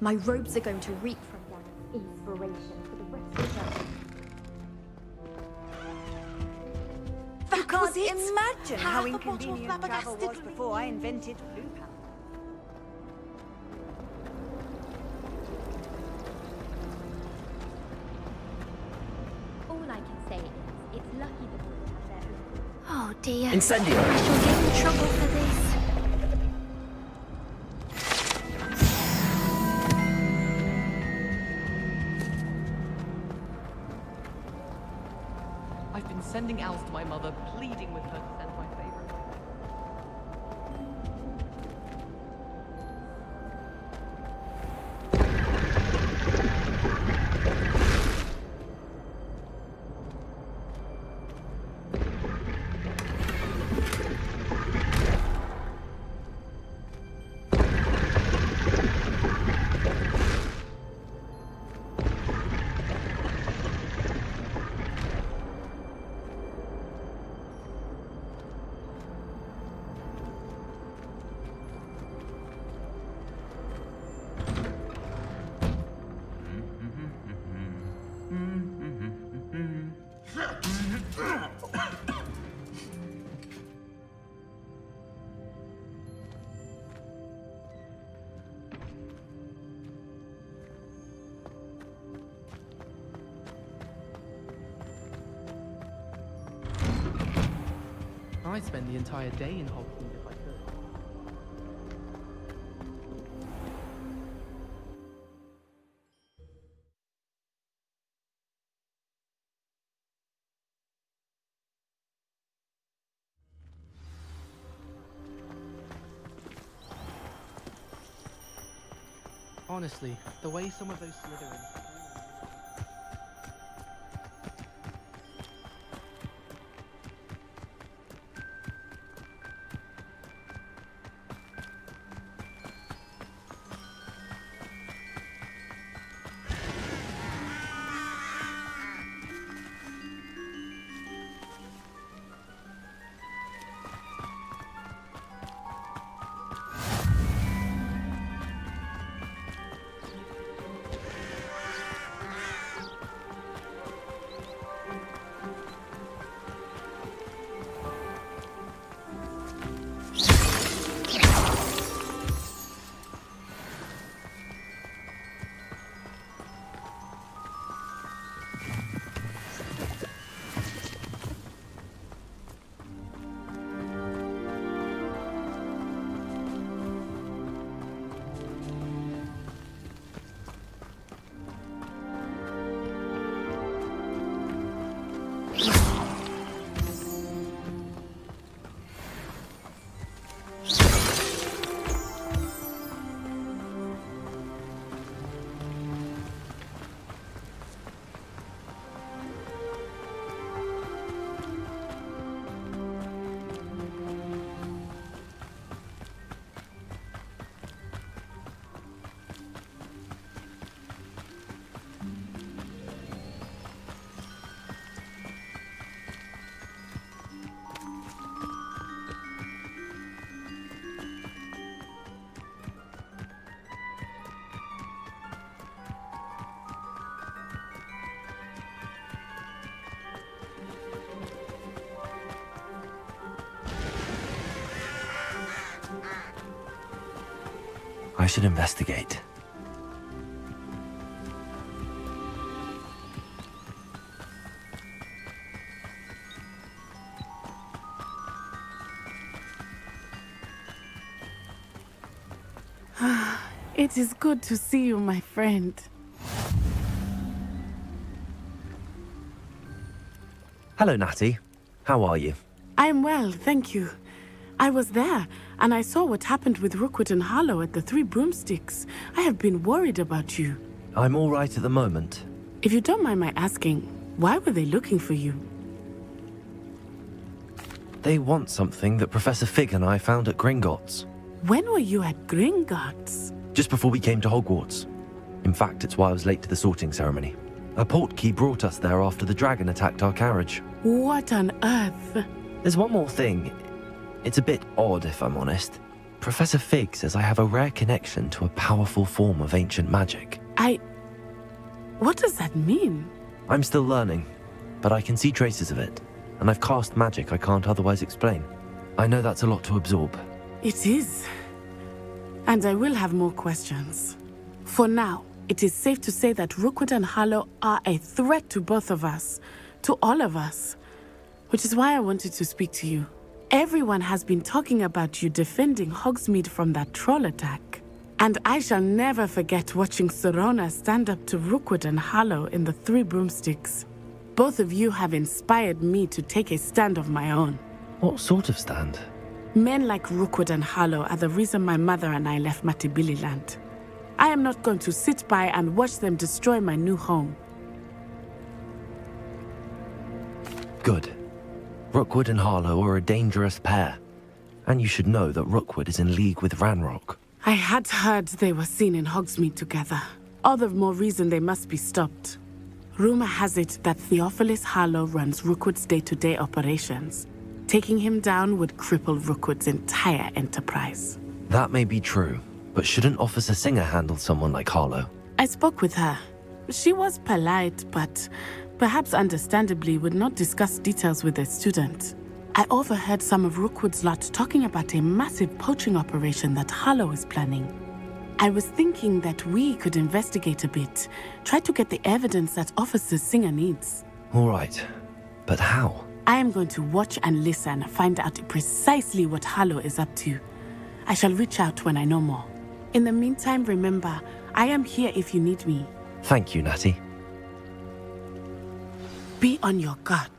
My robes are going to reek from that inspiration for the rest of them. You can't imagine how inconvenient travel was before I invented blue powder. All I can say is, it's lucky the boys have their own. Oh dear. Incendio! I shall get in trouble for this. I've been sending owls to my mother, pleading with her to send my favorite. I'd spend the entire day in Hogwarts if I could. Honestly, the way some of those Slytherins... I should investigate. It is good to see you, my friend. Hello, Natty. How are you? I'm well, thank you. I was there, and I saw what happened with Rookwood and Harlow at the Three Broomsticks. I have been worried about you. I'm all right at the moment. If you don't mind my asking, why were they looking for you? They want something that Professor Fig and I found at Gringotts. When were you at Gringotts? Just before we came to Hogwarts. In fact, it's why I was late to the sorting ceremony. A portkey brought us there after the dragon attacked our carriage. What on earth? There's one more thing. It's a bit odd, if I'm honest. Professor Fig says I have a rare connection to a powerful form of ancient magic. What does that mean? I'm still learning, but I can see traces of it, and I've cast magic I can't otherwise explain. I know that's a lot to absorb. It is. And I will have more questions. For now, it is safe to say that Rookwood and Harlow are a threat to both of us, to all of us, which is why I wanted to speak to you. Everyone has been talking about you defending Hogsmeade from that troll attack. And I shall never forget watching Serona stand up to Rookwood and Harlow in the Three Broomsticks. Both of you have inspired me to take a stand of my own. What sort of stand? Men like Rookwood and Harlow are the reason my mother and I left Matibili-land. I am not going to sit by and watch them destroy my new home. Good. Rookwood and Harlow are a dangerous pair. And you should know that Rookwood is in league with Ranrock. I had heard they were seen in Hogsmeade together. All the more reason they must be stopped. Rumor has it that Theophilus Harlow runs Rookwood's day-to-day operations. Taking him down would cripple Rookwood's entire enterprise. That may be true, but shouldn't Officer Singer handle someone like Harlow? I spoke with her. She was polite, but perhaps understandably would not discuss details with a student. I overheard some of Rookwood's lot talking about a massive poaching operation that Harlow is planning. I was thinking that we could investigate a bit, try to get the evidence that Officer Singer needs. All right, but how? I am going to watch and listen, find out precisely what Harlow is up to. I shall reach out when I know more. In the meantime, remember, I am here if you need me. Thank you, Natty. Be on your guard.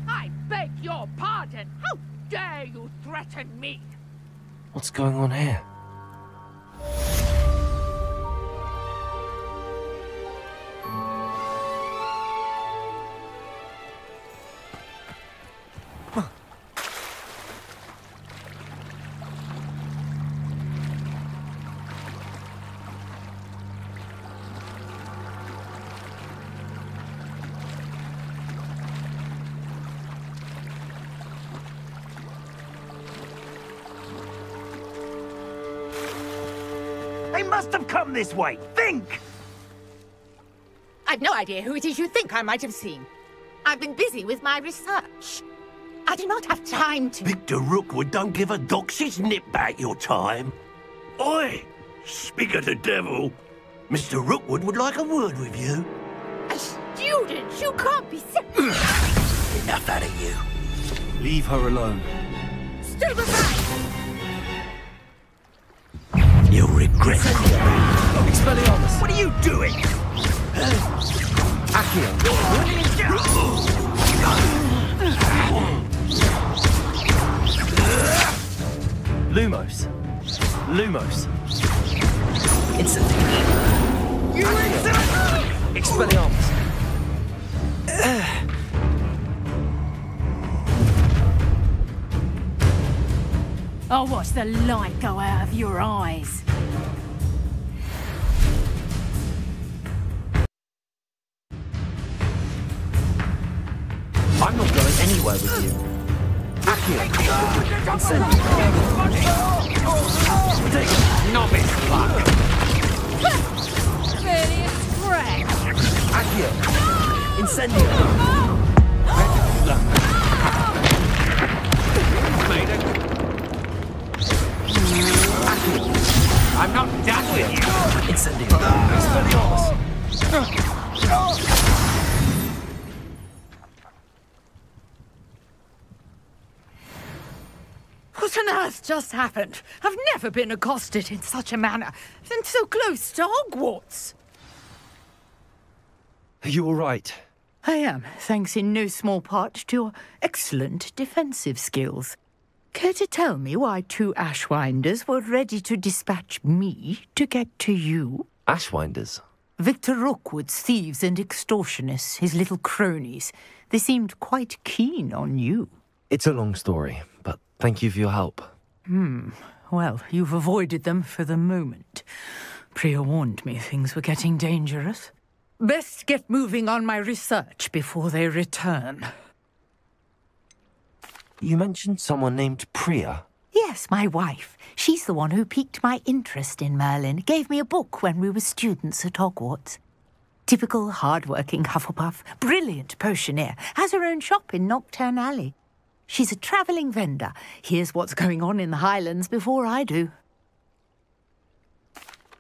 I beg your pardon. How dare you threaten me? What's going on here? They must have come this way. Think! I've no idea who it is you think I might have seen. I've been busy with my research. I do not have time to... Victor Rookwood don't give a doxy's nip back your time. Oi! Speak of the devil. Mr. Rookwood would like a word with you. A student? You can't be so... Enough out of you. Leave her alone. Stupefy! You'll regret it. Expelliarmus! What are you doing? Accio! Lumos! Lumos! Instantly. You Expelliarmus! I'll watch the light go out of your eyes. I'm not going anywhere with you. Accio! Incendio! Take it! Novice luck! Really scratch. Accio! Incendio! I'm not done with you. Incendio! Expelliarmus! What on earth just happened? I've never been accosted in such a manner, and so close to Hogwarts. Are you all right? I am, thanks in no small part to your excellent defensive skills. Care to tell me why two Ashwinders were ready to dispatch me to get to you? Ashwinders? Victor Rookwood's thieves and extortionists, his little cronies. They seemed quite keen on you. It's a long story, but thank you for your help. Well, you've avoided them for the moment. Priya warned me things were getting dangerous. Best get moving on my research before they return. You mentioned someone named Priya. Yes, my wife. She's the one who piqued my interest in Merlin. Gave me a book when we were students at Hogwarts. Typical hard-working Hufflepuff, brilliant potioneer, has her own shop in Nocturne Alley. She's a travelling vendor. Hears what's going on in the Highlands before I do.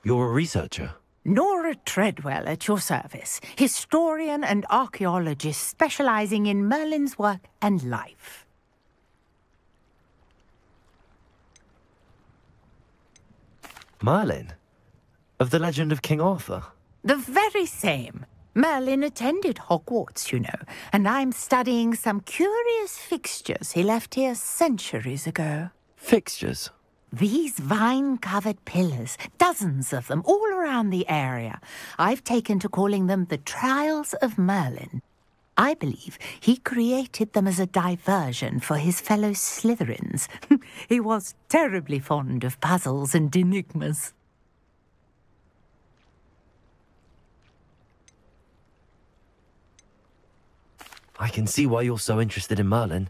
You're a researcher? Nora Treadwell at your service, historian and archaeologist specialising in Merlin's work and life. Merlin? Of the legend of King Arthur? The very same. Merlin attended Hogwarts, you know, and I'm studying some curious fixtures he left here centuries ago. Fixtures? These vine-covered pillars, dozens of them, all around the area. I've taken to calling them the Trials of Merlin. I believe he created them as a diversion for his fellow Slytherins. He was terribly fond of puzzles and enigmas. I can see why you're so interested in Merlin.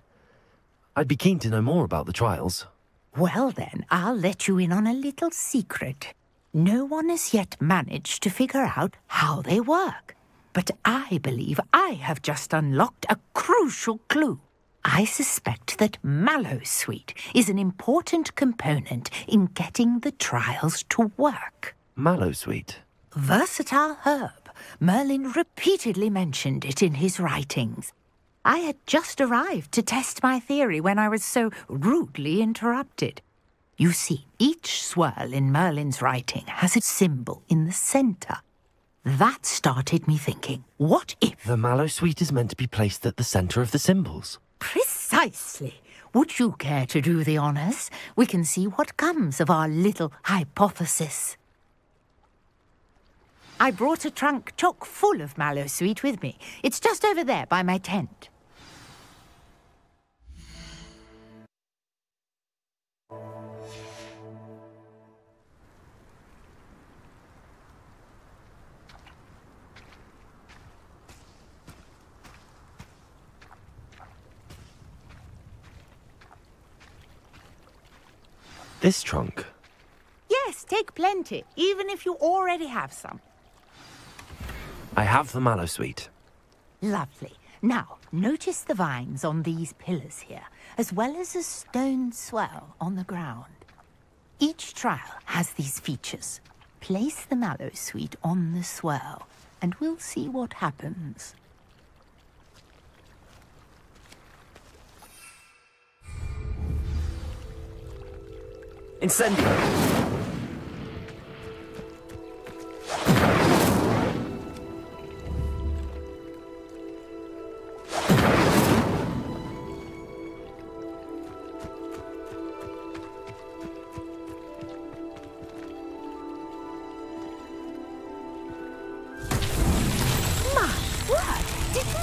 I'd be keen to know more about the trials. Well then, I'll let you in on a little secret. No one has yet managed to figure out how they work. But I believe I have just unlocked a crucial clue. I suspect that Mallowsweet is an important component in getting the trials to work. Mallowsweet? Versatile herb. Merlin repeatedly mentioned it in his writings. I had just arrived to test my theory when I was so rudely interrupted. You see, each swirl in Merlin's writing has a symbol in the centre. That started me thinking, what if... The Mallowsweet is meant to be placed at the centre of the symbols. Precisely. Would you care to do the honours? We can see what comes of our little hypothesis. I brought a trunk chock full of Mallowsweet with me. It's just over there by my tent. This trunk? Yes, take plenty, even if you already have some. I have the Mallowsweet. Lovely. Now, notice the vines on these pillars here, as well as a stone swell on the ground. Each trial has these features. Place the Mallowsweet on the swell, and we'll see what happens. Incendio!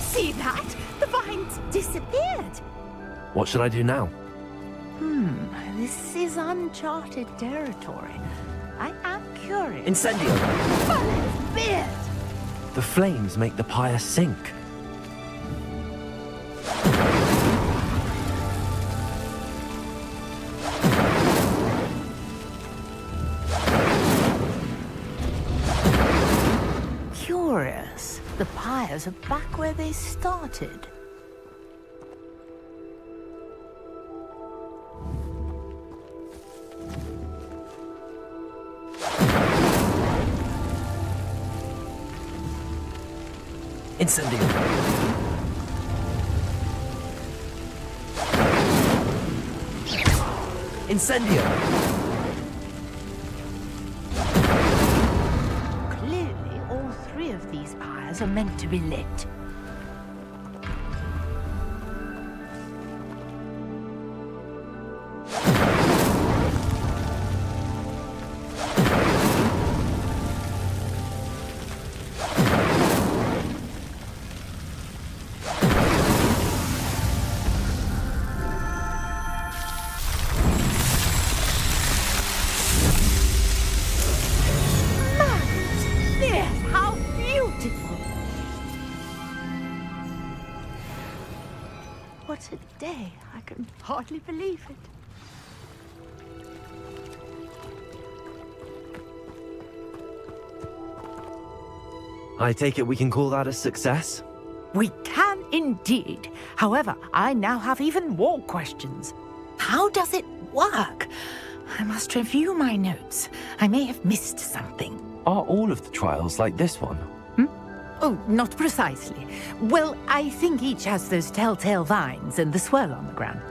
See that? The vines disappeared. What should I do now? This is uncharted territory. I am curious. Incendio! Merlin's beard! The flames make the pyre sink. Curious. The pyres are back where they started. Incendio! Incendio! Clearly, all three of these pyres are meant to be lit. What a day. I can hardly believe it. I take it we can call that a success? We can indeed. However, I now have even more questions. How does it work? I must review my notes. I may have missed something. Are all of the trials like this one? Oh, not precisely. Well, I think each has those telltale vines and the swirl on the ground.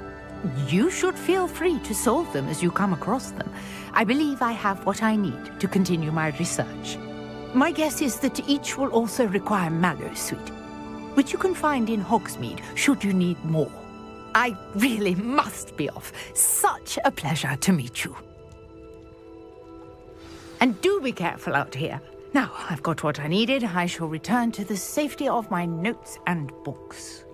You should feel free to solve them as you come across them. I believe I have what I need to continue my research. My guess is that each will also require mallow sweet, which you can find in Hogsmeade should you need more. I really must be off. Such a pleasure to meet you. And do be careful out here. Now, I've got what I needed. I shall return to the safety of my notes and books.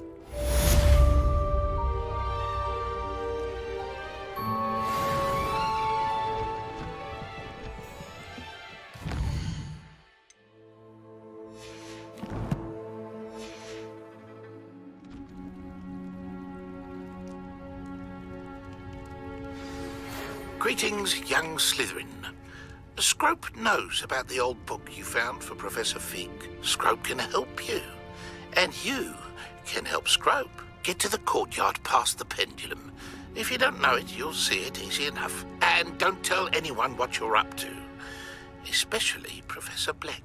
Greetings, young Slytherin. Scrope knows about the old book you found for Professor Fig. Scrope can help you. And you can help Scrope. Get to the courtyard past the pendulum. If you don't know it, you'll see it easy enough. And don't tell anyone what you're up to. Especially Professor Black.